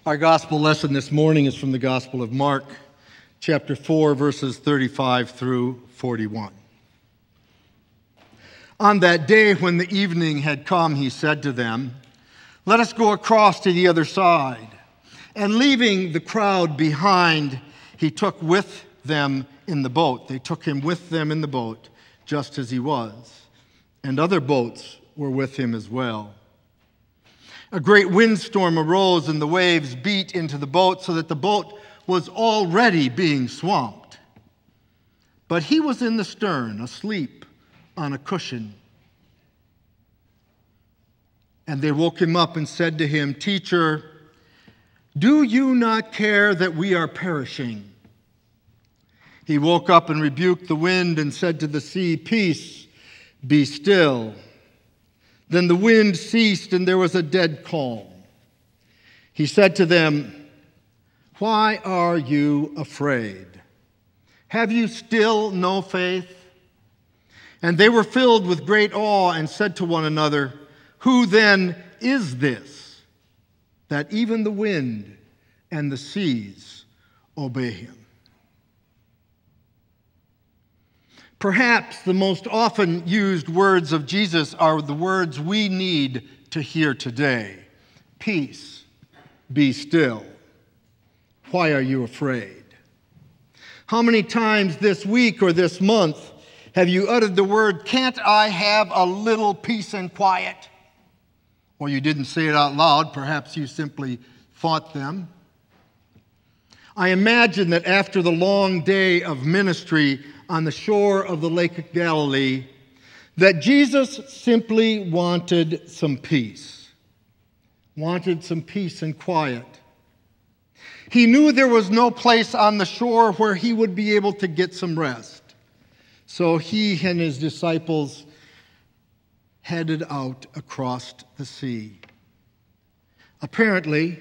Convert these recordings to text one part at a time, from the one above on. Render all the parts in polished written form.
Our gospel lesson this morning is from the Gospel of Mark, chapter 4, verses 35 through 41. On that day when the evening had come, he said to them, "Let us go across to the other side." And leaving the crowd behind, he took with them in the boat. They took him with them in the boat, just as he was. And other boats were with him as well. A great windstorm arose, and the waves beat into the boat so that the boat was already being swamped. But he was in the stern, asleep on a cushion. And they woke him up and said to him, "Teacher, do you not care that we are perishing?" He woke up and rebuked the wind and said to the sea, "Peace, be still." Then the wind ceased, and there was a dead calm. He said to them, "Why are you afraid? Have you still no faith?" And they were filled with great awe and said to one another, "Who then is this, that even the wind and the seas obey him?" Perhaps the most often used words of Jesus are the words we need to hear today. Peace, be still. Why are you afraid? How many times this week or this month have you uttered the word, "Can't I have a little peace and quiet?" Well, you didn't say it out loud. Perhaps you simply thought them. I imagine that after the long day of ministry on the shore of the Lake of Galilee, that Jesus simply wanted some peace and quiet. He knew there was no place on the shore where he would be able to get some rest. So he and his disciples headed out across the sea. Apparently,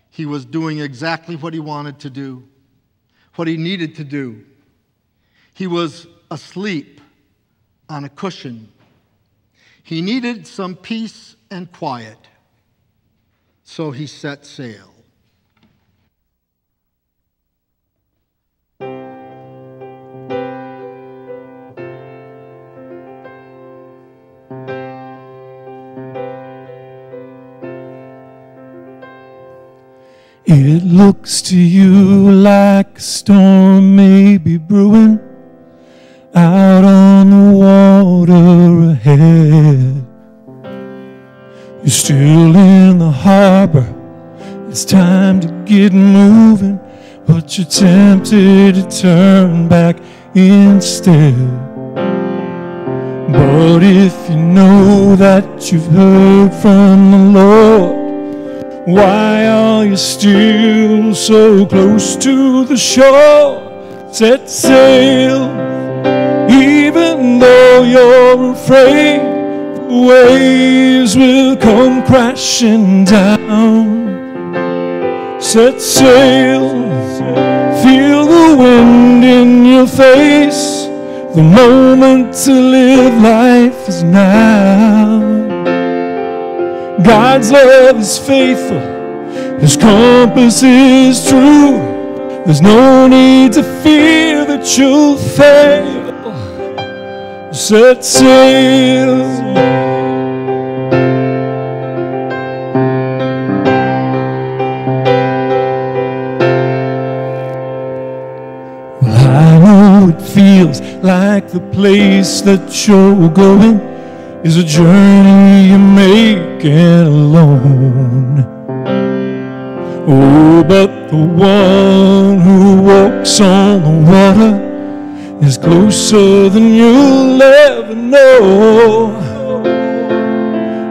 he was doing exactly what he wanted to do, what he needed to do. He was asleep on a cushion. He needed some peace and quiet, so he set sail. It looks to you like a storm may be brewing out on the water ahead. You're still in the harbor, it's time to get moving, but you're tempted to turn back instead. But if you know that you've heard from the Lord, why are you still so close to the shore? Set sail, even though you're afraid. The waves will come crashing down. Set sail, feel the wind in your face. The moment to live life is now. God's love is faithful, His compass is true. There's no need to fear that you'll fail. Set sail. Well, I know it feels like the place that you're going is a journey you're making alone. Oh, but the one who walks on the water is closer than you'll ever know.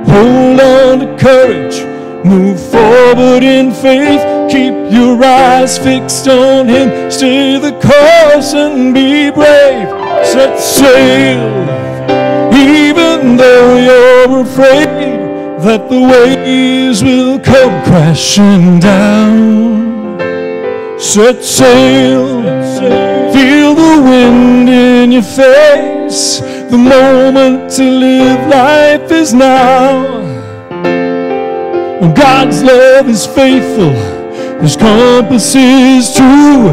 Hold on to courage, move forward in faith, keep your eyes fixed on Him, stay the course and be brave. Set sail, even though you're afraid that the waves will come crashing down. Set sail, feel the wind in your face. The moment to live life is now. God's love is faithful, His compass is true.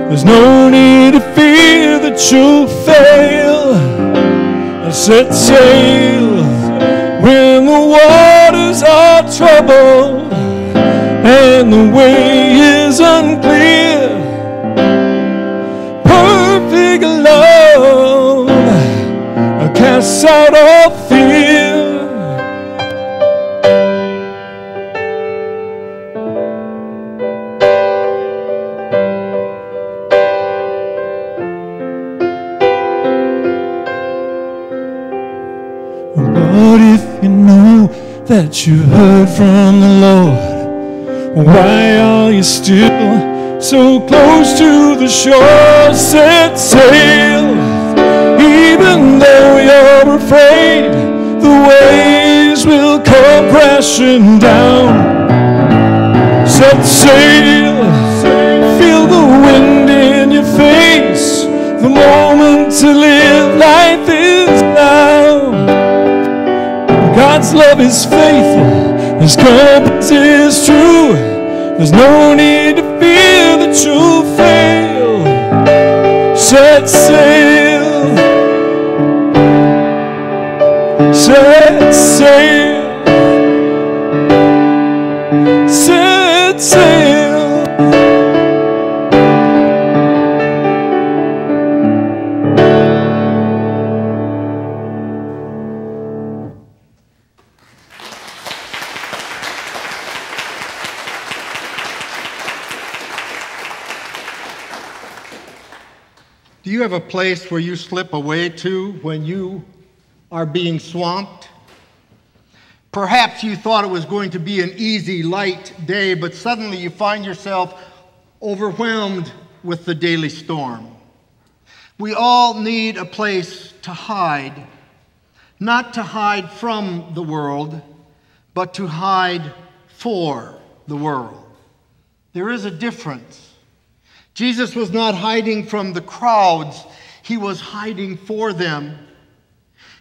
There's no need to fear that you'll fail. Set sail when the waters are troubled and the way is unclear. Perfect love casts out all fear. But if you know that you heard from the Lord, why are you still so close to the shore? Set sail, even though you're afraid the waves will come crashing down. Set sail, feel the wind in your face. The moment to live life is now. God's love is faithful, His compass is true. There's no need to fear that you'll fail. Set sail, set sail, set sail. Do you have a place where you slip away to when you are being swamped? Perhaps you thought it was going to be an easy, light day, but suddenly you find yourself overwhelmed with the daily storm. We all need a place to hide, not to hide from the world, but to hide for the world. There is a difference. Jesus was not hiding from the crowds, He was hiding for them.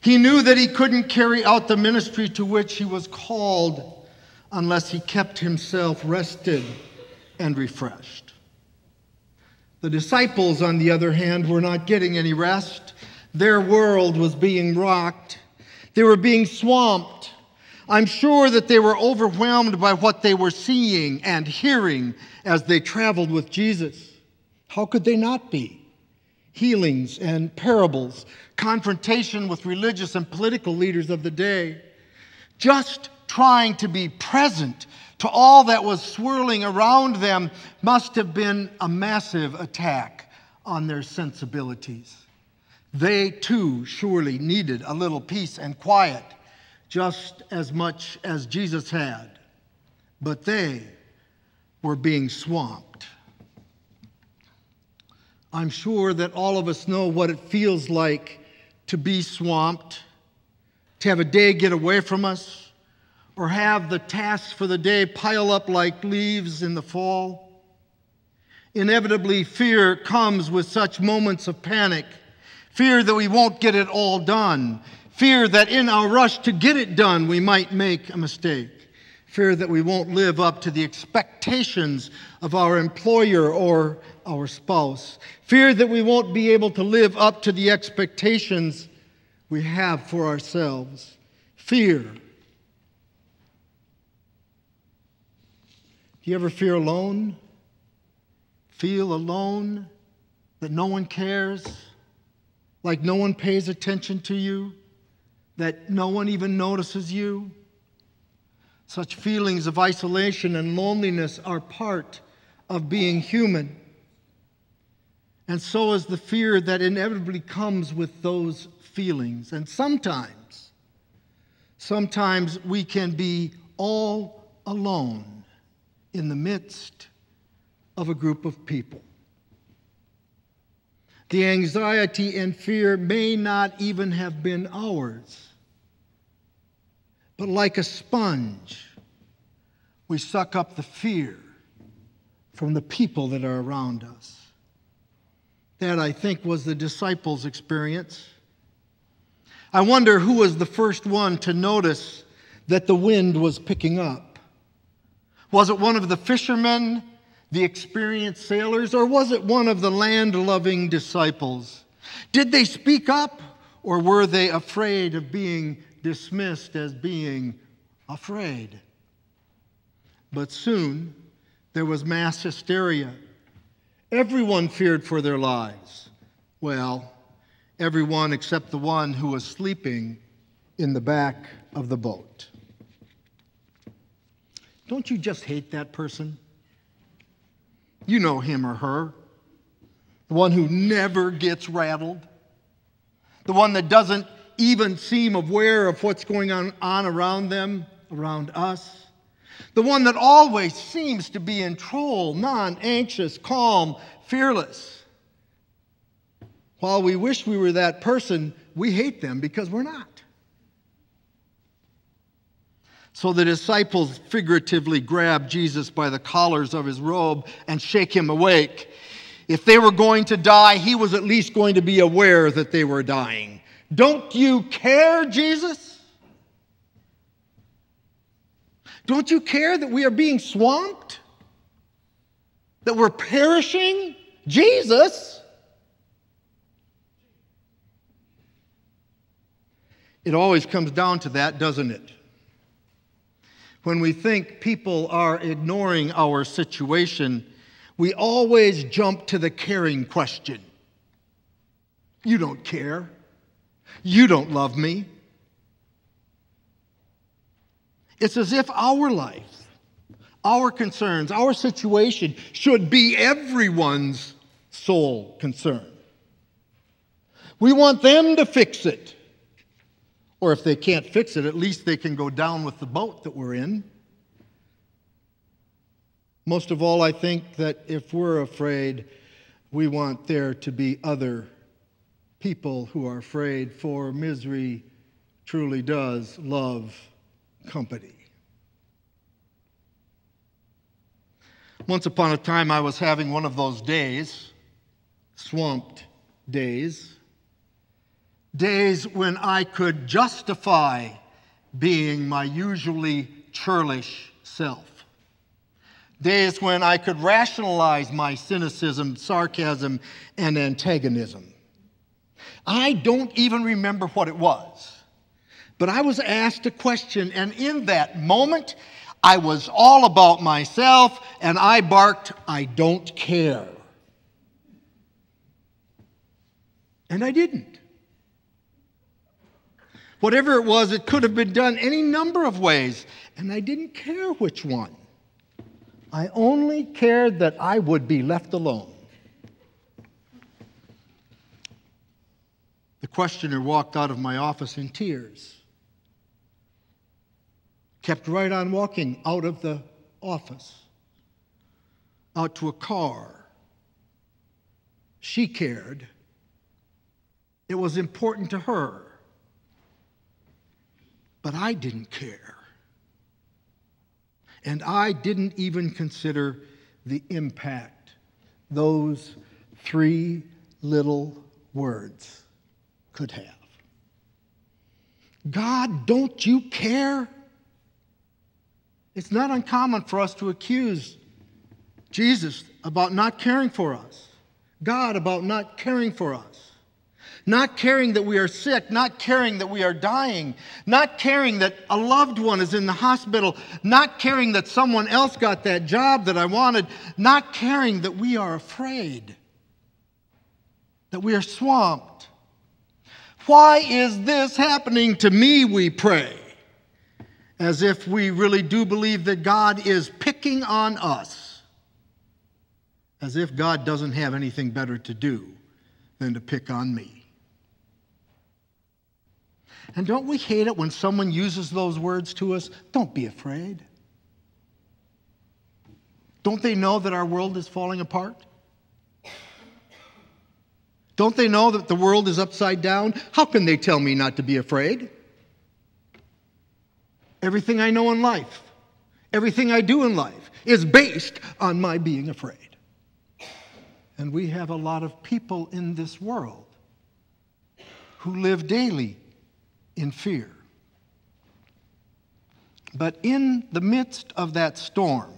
He knew that He couldn't carry out the ministry to which He was called unless He kept Himself rested and refreshed. The disciples, on the other hand, were not getting any rest. Their world was being rocked. They were being swamped. I'm sure that they were overwhelmed by what they were seeing and hearing as they traveled with Jesus. How could they not be? Healings and parables, confrontation with religious and political leaders of the day. Just trying to be present to all that was swirling around them must have been a massive attack on their sensibilities. They too surely needed a little peace and quiet, just as much as Jesus had. But they were being swamped. I'm sure that all of us know what it feels like to be swamped, to have a day get away from us, or have the tasks for the day pile up like leaves in the fall. Inevitably, fear comes with such moments of panic. Fear that we won't get it all done. Fear that in our rush to get it done, we might make a mistake. Fear that we won't live up to the expectations of our employer or our spouse. Fear that we won't be able to live up to the expectations we have for ourselves. Fear. Do you ever feel alone? Feel alone? That no one cares? Like no one pays attention to you? That no one even notices you? Such feelings of isolation and loneliness are part of being human. And so is the fear that inevitably comes with those feelings. And sometimes we can be all alone in the midst of a group of people. The anxiety and fear may not even have been ours. But like a sponge, we suck up the fear from the people that are around us. That, I think, was the disciples' experience. I wonder who was the first one to notice that the wind was picking up. Was it one of the fishermen, the experienced sailors, or was it one of the land-loving disciples? Did they speak up, or were they afraid of being dismissed as being afraid? But soon there was mass hysteria. Everyone feared for their lives. Well, everyone except the one who was sleeping in the back of the boat. Don't you just hate that person? You know him or her. The one who never gets rattled. The one that doesn't even seem aware of what's going on around them, around us. The one that always seems to be in control, non-anxious, calm, fearless. While we wish we were that person, we hate them because we're not. So the disciples figuratively grabbed Jesus by the collars of his robe and shake him awake. If they were going to die, he was at least going to be aware that they were dying. Don't you care, Jesus? Don't you care that we are being swamped? That we're perishing? Jesus? It always comes down to that, doesn't it? When we think people are ignoring our situation, we always jump to the caring question. You don't care. You don't love me. It's as if our life, our concerns, our situation should be everyone's sole concern. We want them to fix it. Or if they can't fix it, at least they can go down with the boat that we're in. Most of all, I think that if we're afraid, we want there to be other people who are afraid, for misery truly does love company. Once upon a time, I was having one of those days, swamped days, days when I could justify being my usually churlish self. Days when I could rationalize my cynicism, sarcasm, and antagonism. I don't even remember what it was, but I was asked a question, and in that moment, I was all about myself, and I barked, "I don't care." And I didn't. Whatever it was, it could have been done any number of ways, and I didn't care which one. I only cared that I would be left alone. The questioner walked out of my office in tears. Kept right on walking out of the office, out to a car. She cared. It was important to her. But I didn't care. And I didn't even consider the impact those 3 little words could have. God, don't you care? It's not uncommon for us to accuse Jesus about not caring for us, God about not caring for us. Not caring that we are sick, not caring that we are dying, not caring that a loved one is in the hospital, not caring that someone else got that job that I wanted, not caring that we are afraid, that we are swamped. Why is this happening to me, we pray, as if we really do believe that God is picking on us, as if God doesn't have anything better to do than to pick on me. And don't we hate it when someone uses those words to us? Don't be afraid. Don't they know that our world is falling apart? Don't they know that the world is upside down? How can they tell me not to be afraid? Everything I know in life, everything I do in life is based on my being afraid. And we have a lot of people in this world who live daily in fear. But in the midst of that storm,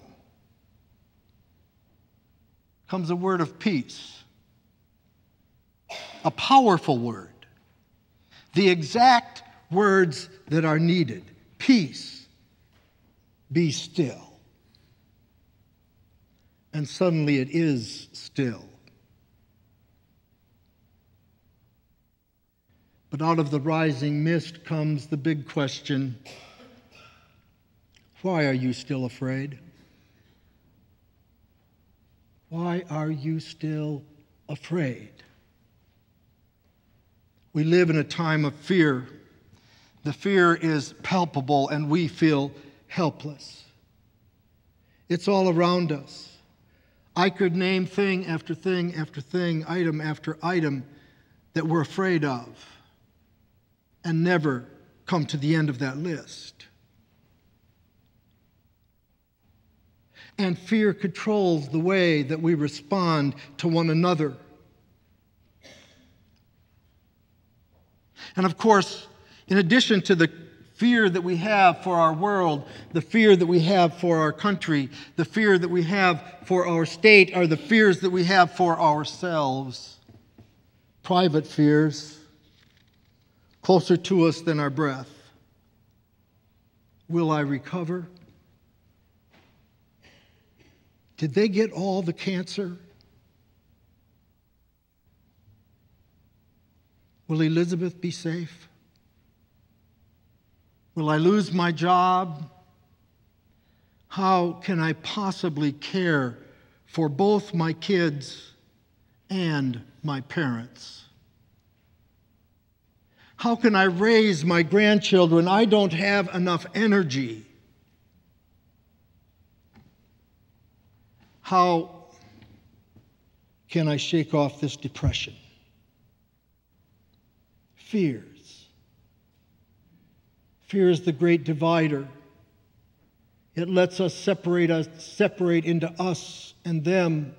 comes a word of peace. A powerful word. The exact words that are needed. Peace, be still. And suddenly it is still. But out of the rising mist comes the big question, why are you still afraid? Why are you still afraid? We live in a time of fear. The fear is palpable and we feel helpless. It's all around us. I could name thing after thing after thing, item after item that we're afraid of and never come to the end of that list. And fear controls the way that we respond to one another. And of course, in addition to the fear that we have for our world, the fear that we have for our country, the fear that we have for our state, are the fears that we have for ourselves. Private fears, closer to us than our breath. Will I recover? Did they get all the cancer? Will Elizabeth be safe? Will I lose my job? How can I possibly care for both my kids and my parents? How can I raise my grandchildren? I don't have enough energy. How can I shake off this depression? Fears. Fear is the great divider. It lets us separate into us and them.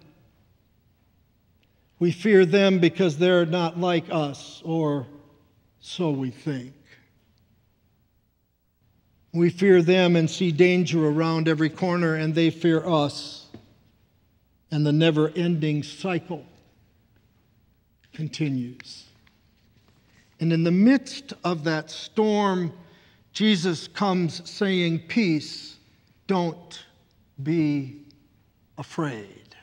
We fear them because they're not like us, or so we think. We fear them and see danger around every corner, and they fear us. And the never-ending cycle continues. And in the midst of that storm, Jesus comes saying, peace, don't be afraid.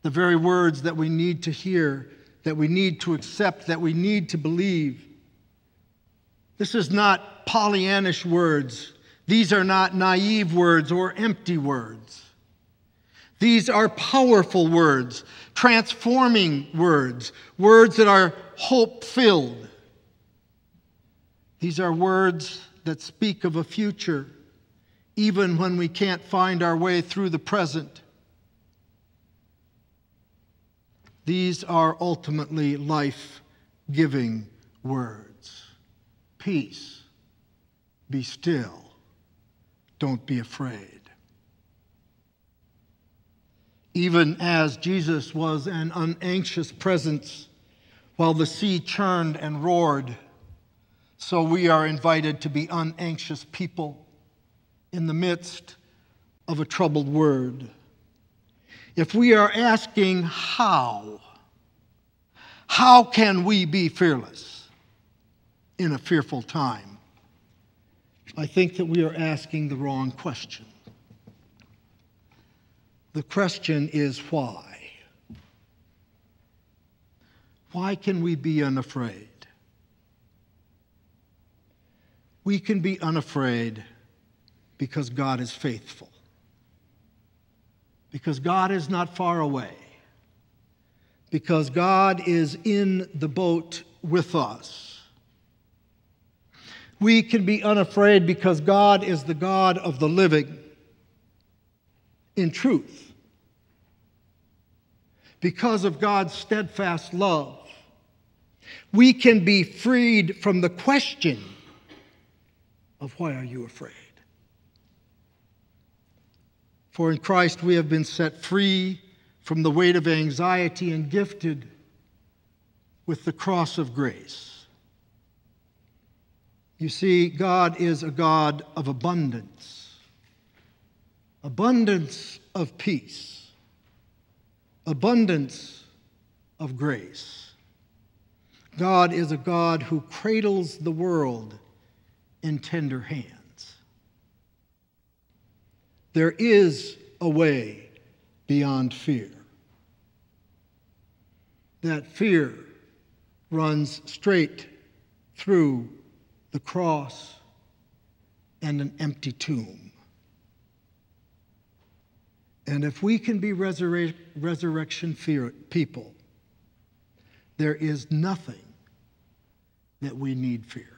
The very words that we need to hear, that we need to accept, that we need to believe. This is not Pollyannish words. These are not naive words or empty words. These are powerful words, transforming words, words that are hope-filled. These are words that speak of a future, even when we can't find our way through the present. These are ultimately life-giving words. Peace, be still, don't be afraid. Even as Jesus was an unanxious presence while the sea churned and roared, so we are invited to be unanxious people in the midst of a troubled world. If we are asking how can we be fearless in a fearful time? I think that we are asking the wrong question. The question is why? Why can we be unafraid? We can be unafraid because God is faithful. Because God is not far away. Because God is in the boat with us. We can be unafraid because God is the God of the living in truth. Because of God's steadfast love, we can be freed from the question of why are you afraid? For in Christ we have been set free from the weight of anxiety and gifted with the cross of grace. You see, God is a God of abundance of peace, abundance of grace. God is a God who cradles the world in tender hands. There is a way beyond fear. That fear runs straight through the cross and an empty tomb. And if we can be resurrection fear people, there is nothing that we need fear.